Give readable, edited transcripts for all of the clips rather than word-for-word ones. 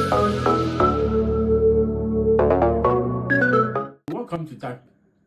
Welcome to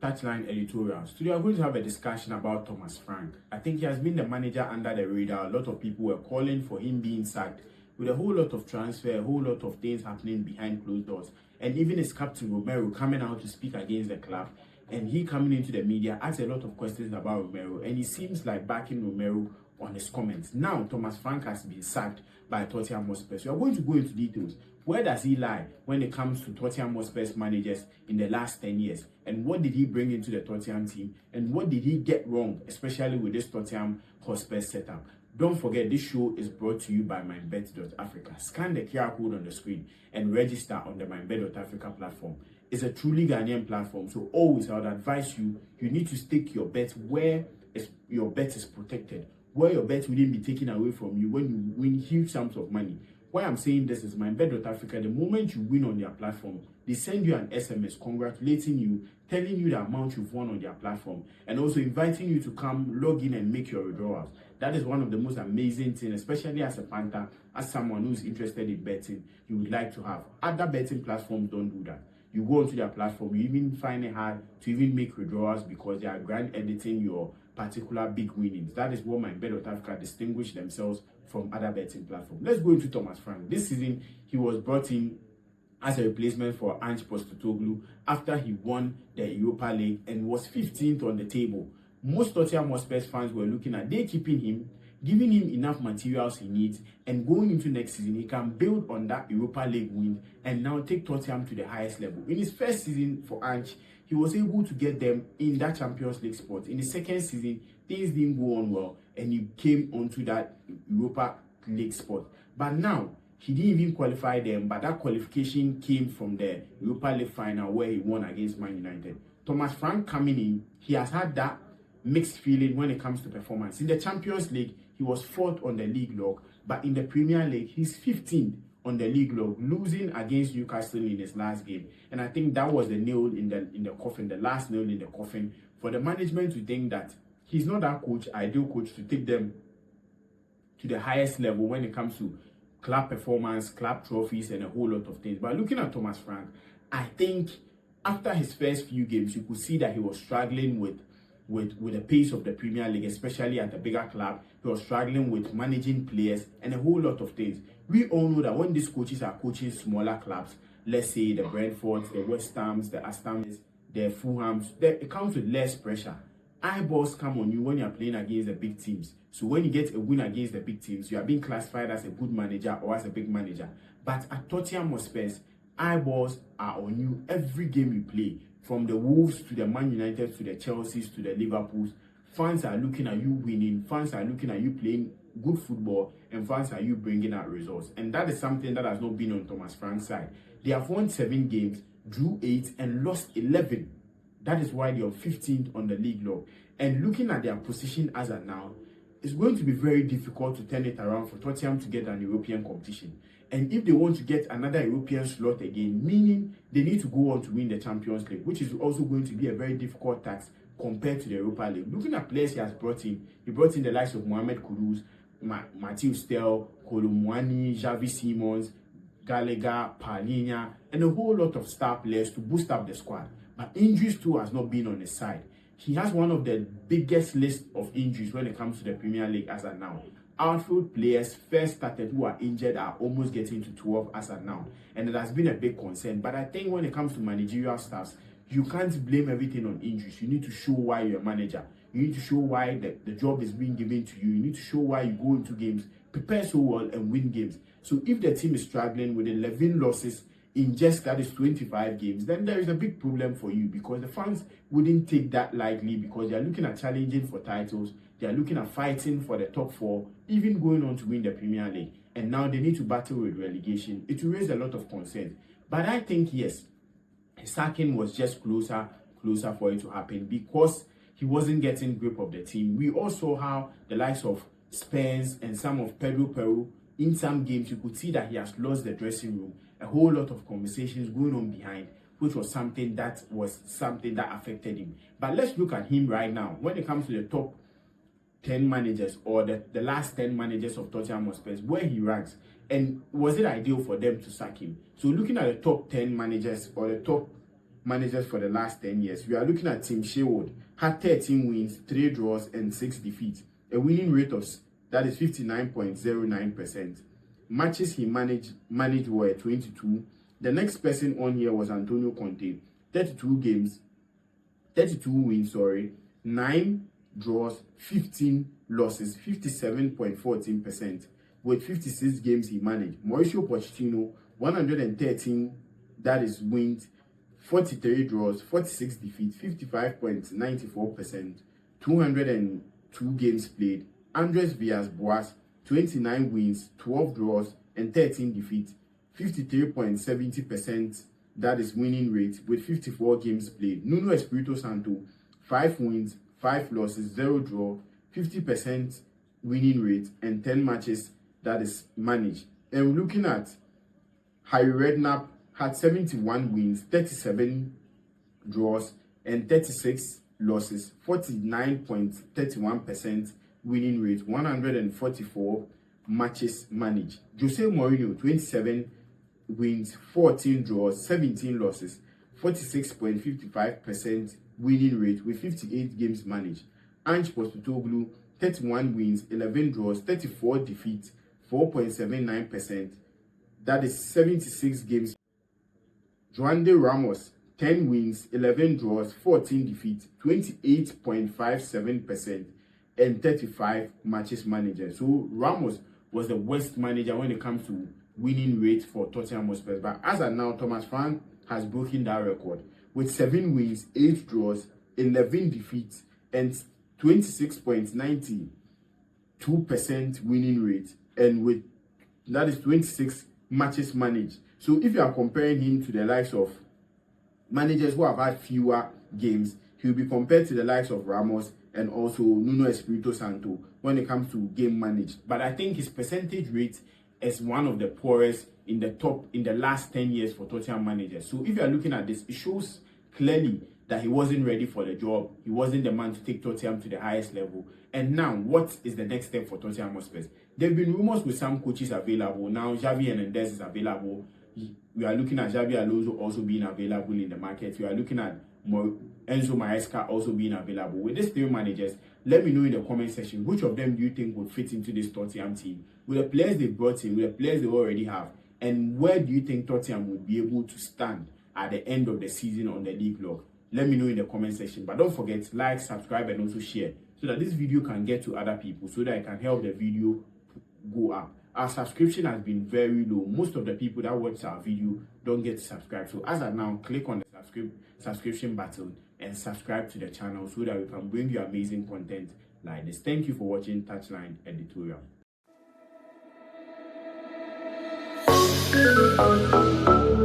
Touchline Editorials. Today we are going to have a discussion about Thomas Frank. I think he has been the manager under the radar. A lot of people were calling for him being sacked, with a whole lot of transfer, a whole lot of things happening behind closed doors. And even his captain Romero coming out to speak against the club, and he coming into the media asked a lot of questions about Romero, and he seems like backing Romero on his comments. Now Thomas Frank has been sacked by Tottenham Hotspur. So we are going to go into details. Where does he lie when it comes to Tottenham Hotspur's managers in the last 10 years? And what did he bring into the Tottenham team? And what did he get wrong, especially with this Tottenham Hotspur setup? Don't forget, this show is brought to you by MyBet.Africa. Scan the QR code on the screen and register on the MyBet.Africa platform. It's a truly Ghanaian platform, so always I would advise you need to stake your bet where your bet is protected, where your bet wouldn't be taken away from you when you win huge sums of money. Why I'm saying this is MyBet.Africa. The moment you win on their platform, they send you an SMS congratulating you, telling you the amount you've won on their platform, and also inviting you to come log in and make your withdrawals. That is one of the most amazing things, especially as a Panther, as someone who's interested in betting, you would like to have. Other betting platforms don't do that. You go onto their platform, you even find it hard to even make withdrawals because they are grand editing your particular big winnings. That is what MyBet.Africa distinguish themselves from other betting platforms. Let's go into Thomas Frank. This season, he was brought in as a replacement for Ange Postecoglou after he won the Europa League and was 15th on the table. Most Tottenham Hotspur fans were looking at they keeping him, giving him enough materials he needs, and going into next season, he can build on that Europa League win and now take Tottenham to the highest level. In his first season for Ange, he was able to get them in that Champions League spot. In the second season, things didn't go on well, and he came onto that Europa League spot. But now, he didn't even qualify them, but that qualification came from the Europa League final where he won against Man United. Thomas Frank coming in, he has had that mixed feeling when it comes to performance. In the Champions League, he was 4th on the league log, but in the Premier League, he's 15th on the league log, losing against Newcastle in his last game. And I think that was the nail in the coffin, the last nail in the coffin for the management to think that he's not that ideal coach to take them to the highest level when it comes to club performance, club trophies, and a whole lot of things. But looking at Thomas Frank, I think after his first few games, you could see that he was struggling with the pace of the Premier League, especially at a bigger club. He was struggling with managing players and a whole lot of things. We all know that when these coaches are coaching smaller clubs, let's say the Brentfords, the West Hams, the Aston Villas, the Fulhams, it comes with less pressure. Eyeballs come on you when you're playing against the big teams. So when you get a win against the big teams, you are being classified as a good manager or as a big manager. But at Tottenham Hotspur, eyeballs are on you every game you play. From the Wolves to the Man United to the Chelseas to the Liverpools, fans are looking at you winning, fans are looking at you playing good football, and fans are you bringing out results. And that is something that has not been on Thomas Frank's side. They have won 7 games, drew 8, and lost 11. That is why they are 15th on the league log. And looking at their position as of now, it's going to be very difficult to turn it around for Tottenham to get an European competition. And if they want to get another European slot again, meaning they need to go on to win the Champions League, which is also going to be a very difficult task compared to the Europa League. Looking at players he has brought in, he brought in the likes of Mohamed Kudus, Matthew Stell, Kolomwani, Xavi Simons, Gallagher, Palhinha, and a whole lot of star players to boost up the squad. But injuries too has not been on his side. He has one of the biggest lists of injuries when it comes to the Premier League as of now. Outfield players first started who are injured are almost getting to 12 as of now. And it has been a big concern. But I think when it comes to managerial staffs, you can't blame everything on injuries. You need to show why you're a manager. You need to show why the job is being given to you. You need to show why you go into games, prepare so well, and win games. So if the team is struggling with 11 losses in just that is 25 games, then there is a big problem for you, because the fans wouldn't take that lightly, because they are looking at challenging for titles, they are looking at fighting for the top 4, even going on to win the Premier League, and now they need to battle with relegation. It will raise a lot of concerns. But I think, yes, sacking was just closer for it to happen, because he wasn't getting grip of the team. We also saw how the likes of Spurs and some of Pedro Peru, in some games, you could see that he has lost the dressing room. A whole lot of conversations going on behind, which was something that affected him. But let's look at him right now. When it comes to the top 10 managers or the last 10 managers of Tottenham Hotspur, where he ranks, And was it ideal for them to sack him? So looking at the top 10 managers or the top managers for the last 10 years, we are looking at Tim Sherwood, had 13 wins, 3 draws, and 6 defeats. A winning rate of that is 59.09%. Matches he managed were 22. The next person on here was Antonio Conte, 32 wins, 9 draws, 15 losses, 57.14%. With 56 games he managed. Mauricio Pochettino, 113, that is wins, 43 draws, 46 defeats, 55.94%, 202 games played. Andres Villas-Boas, 29 wins, 12 draws, and 13 defeats, 53.70%, that is winning rate, with 54 games played. Nuno Espirito Santo, 5 wins, 5 losses, 0 draw, 50% winning rate, and 10 matches that is managed. And looking at Harry Redknapp, had 71 wins, 37 draws, and 36 losses, 49.31% winning rate, 144 matches managed. Jose Mourinho, 27 wins, 14 draws, 17 losses, 46.55% winning rate with 58 games managed. Ange Postecoglou, 31 wins, 11 draws, 34 defeats, 4.79%. That is 76 games. Juande Ramos, 10 wins, 11 draws, 14 defeats, 28.57%, and 35 matches managed. So Ramos was the worst manager when it comes to winning rate for Tottenham Hotspur. But as of now, Thomas Frank has broken that record with 7 wins, 8 draws, 11 defeats, and 26.92% winning rate, and with that is 26 matches managed. So if you are comparing him to the likes of managers who have had fewer games, he will be compared to the likes of Ramos and also Nuno Espirito Santo when it comes to game managed. But I think his percentage rate is one of the poorest in the last 10 years for Tottenham managers. So if you are looking at this, it shows clearly that he wasn't ready for the job. He wasn't the man to take Tottenham to the highest level. And now, what is the next step for Tottenham Hotspur? There have been rumors with some coaches available. Now, Xavi Hernandez is available. We are looking at Xabi Alonso also being available in the market. We are looking at Enzo Maresca also being available. With these 3 managers, let me know in the comment section, which of them do you think would fit into this Tottenham team? With the players they brought in, with the players they already have, and where do you think Tottenham would be able to stand at the end of the season on the league log? Let me know in the comment section. But don't forget, like, subscribe, and also share so that this video can get to other people, so that it can help the video go up. Our subscription has been very low. Most of the people that watch our video don't get to subscribe. So as of now, click on the subscription button and subscribe to the channel so that we can bring you amazing content like this. Thank you for watching Touchline Editorial.